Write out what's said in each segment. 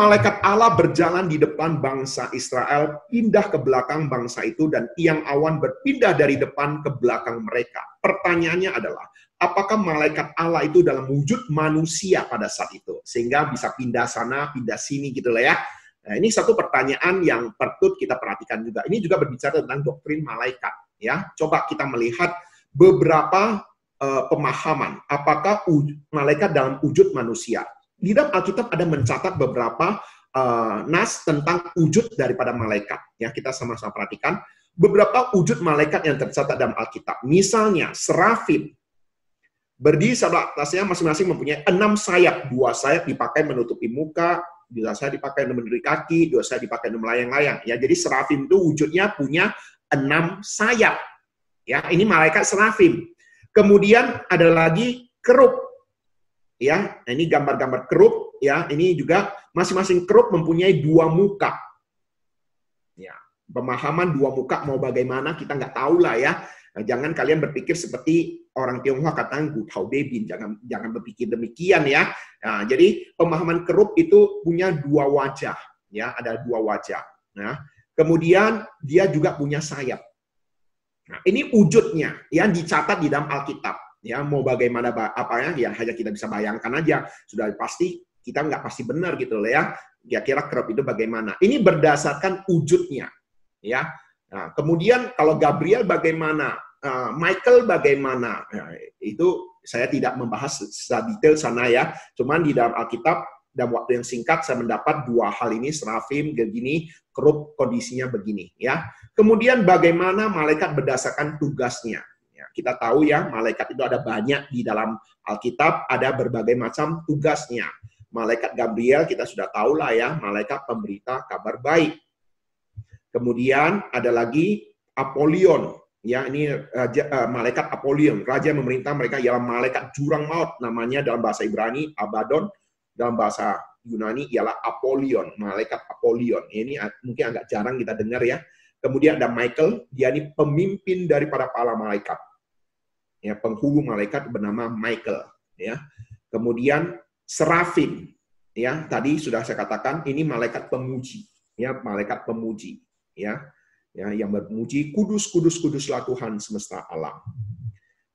malaikat Allah berjalan di depan bangsa Israel, pindah ke belakang bangsa itu, dan tiang awan berpindah dari depan ke belakang mereka. Pertanyaannya adalah, apakah malaikat Allah itu dalam wujud manusia pada saat itu? Sehingga bisa pindah sana, pindah sini gitu lah ya. Nah, ini satu pertanyaan yang patut kita perhatikan juga. Ini juga berbicara tentang doktrin malaikat. Ya, coba kita melihat beberapa pemahaman. Apakah malaikat dalam wujud manusia? Di dalam Alkitab ada mencatat beberapa nas tentang wujud daripada malaikat. Ya, kita sama-sama perhatikan beberapa wujud malaikat yang tercatat dalam Alkitab. Misalnya serafim berdiri sebelah atasnya masing-masing mempunyai 6 sayap. 2 sayap dipakai menutupi muka, 2 sayap dipakai menutupi kaki, 2 sayap dipakai melayang-layang. Ya, jadi serafim itu wujudnya punya 6 sayap. Ya, ini malaikat serafim. Kemudian ada lagi kerub. Ya, ini gambar-gambar kerub, ya. Ini juga masing-masing kerub mempunyai 2 muka. Ya, pemahaman 2 muka mau bagaimana kita nggak tahu lah ya. Nah, jangan kalian berpikir seperti orang Tionghoa katakan gu tau bebin, jangan berpikir demikian ya. Nah, jadi pemahaman kerub itu punya 2 wajah, ya, ada 2 wajah. Nah, kemudian dia juga punya sayap. Nah, ini wujudnya yang dicatat di dalam Alkitab. Ya, mau bagaimana apa ya hanya kita bisa bayangkan aja. Sudah pasti kita nggak pasti benar gitu loh ya. Kira-kira kerub itu bagaimana? Ini berdasarkan wujudnya, ya. Nah, kemudian kalau Gabriel bagaimana? Michael bagaimana? Nah, itu saya tidak membahas secara detail sana ya. Cuman di dalam Alkitab dalam waktu yang singkat saya mendapat 2 hal ini, serafim begini, kerub kondisinya begini ya. Kemudian bagaimana malaikat berdasarkan tugasnya? Kita tahu ya, malaikat itu ada banyak di dalam Alkitab, ada berbagai macam tugasnya. Malaikat Gabriel kita sudah tahu lah ya, malaikat pemberita kabar baik. Kemudian ada lagi Apolion, ya ini malaikat Apolion, raja memerintah mereka ialah malaikat jurang maut, namanya dalam bahasa Ibrani Abaddon, dalam bahasa Yunani ialah Apolion, malaikat Apolion. Ini mungkin agak jarang kita dengar ya. Kemudian ada Michael, dia ini pemimpin daripada para malaikat. Ya, penghulu malaikat bernama Michael, ya. Kemudian serafim, ya, tadi sudah saya katakan ini malaikat pemuji, ya, malaikat pemuji, ya. Ya, yang memuji kudus kudus kuduslah Tuhan semesta alam.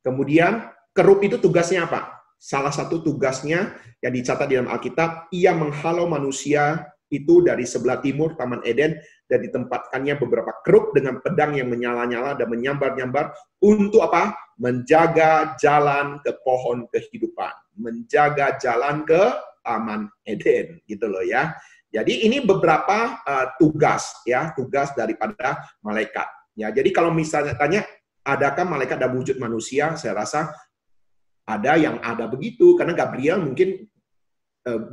Kemudian kerub itu tugasnya apa? Salah satu tugasnya yang dicatat di dalam Alkitab, ia menghalau manusia itu dari sebelah timur Taman Eden dan ditempatkannya beberapa kerub dengan pedang yang menyala-nyala dan menyambar-nyambar untuk apa? Menjaga jalan ke pohon kehidupan, menjaga jalan ke Taman Eden, gitu loh ya. Jadi ini beberapa tugas ya, tugas daripada malaikat. Ya, jadi kalau misalnya tanya, adakah malaikat dalam wujud manusia? Saya rasa ada yang ada begitu, karena Gabriel mungkin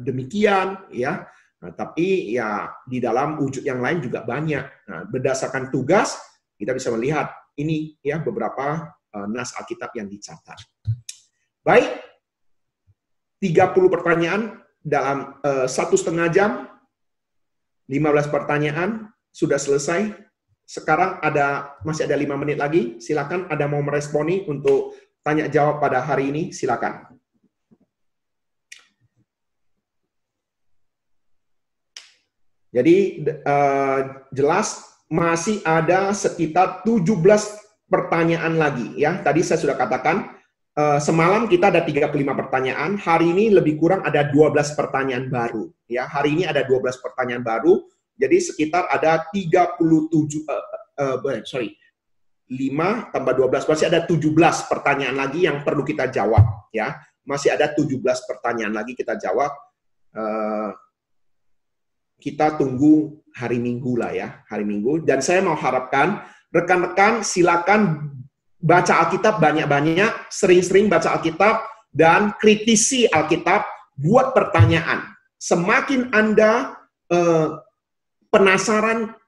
demikian ya. Nah, tapi ya di dalam wujud yang lain juga banyak. Nah, berdasarkan tugas kita bisa melihat ini ya beberapa nas Alkitab yang dicatat. Baik, 30 pertanyaan dalam 1,5 jam, 15 pertanyaan sudah selesai. Sekarang masih ada 5 menit lagi. Silakan ada mau meresponi untuk tanya jawab pada hari ini, silakan. Jadi jelas masih ada sekitar 17 pertanyaan lagi ya. Tadi saya sudah katakan semalam kita ada 35 pertanyaan, hari ini lebih kurang ada 12 pertanyaan baru ya. Hari ini ada 12 pertanyaan baru. Jadi sekitar ada 5 tambah 12 masih ada 17 pertanyaan lagi yang perlu kita jawab ya. Masih ada 17 pertanyaan lagi kita jawab. Kita tunggu hari Minggu lah ya, hari Minggu. Dan saya mau harapkan rekan-rekan silakan baca Alkitab banyak-banyak, sering-sering baca Alkitab dan kritisi Alkitab, buat pertanyaan. Semakin Anda penasaran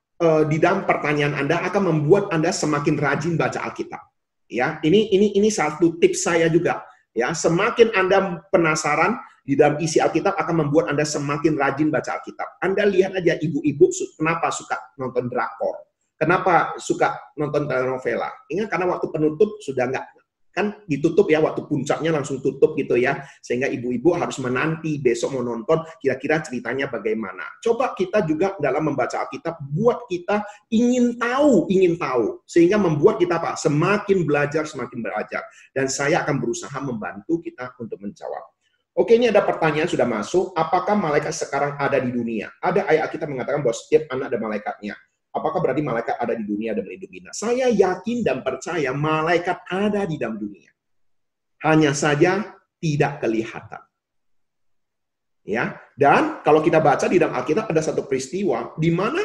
di dalam pertanyaan Anda akan membuat Anda semakin rajin baca Alkitab. Ya, ini satu tips saya juga. Ya, semakin Anda penasaran di dalam isi Alkitab akan membuat Anda semakin rajin baca Alkitab. Anda lihat aja ibu-ibu kenapa suka nonton drakor, kenapa suka nonton telenovela. Ingat karena waktu penutup sudah nggak kan ditutup ya, waktu puncaknya langsung tutup gitu ya, sehingga ibu-ibu harus menanti besok mau nonton kira-kira ceritanya bagaimana. Coba kita juga dalam membaca Alkitab buat kita ingin tahu, sehingga membuat kita apa? Semakin belajar, semakin belajar. Dan saya akan berusaha membantu kita untuk menjawab. Oke, ini ada pertanyaan sudah masuk. Apakah malaikat sekarang ada di dunia? Ada ayat kita mengatakan bahwa setiap anak ada malaikatnya. Apakah berarti malaikat ada di dunia dan melindungi? Nah, saya yakin dan percaya malaikat ada di dalam dunia. Hanya saja tidak kelihatan. Ya, dan kalau kita baca di dalam Alkitab ada satu peristiwa di mana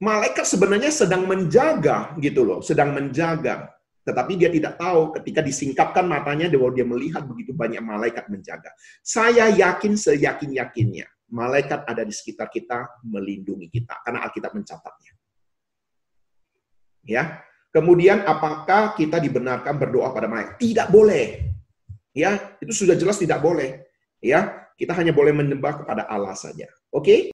malaikat sebenarnya sedang menjaga gitu loh, sedang menjaga. Tetapi dia tidak tahu ketika disingkapkan matanya bahwa dia melihat begitu banyak malaikat menjaga. Saya yakin seyakin-yakinnya malaikat ada di sekitar kita, melindungi kita. Karena Alkitab mencatatnya. Ya. Kemudian apakah kita dibenarkan berdoa pada malaikat? Tidak boleh. Ya, itu sudah jelas tidak boleh. Ya, kita hanya boleh menyembah kepada Allah saja. Oke?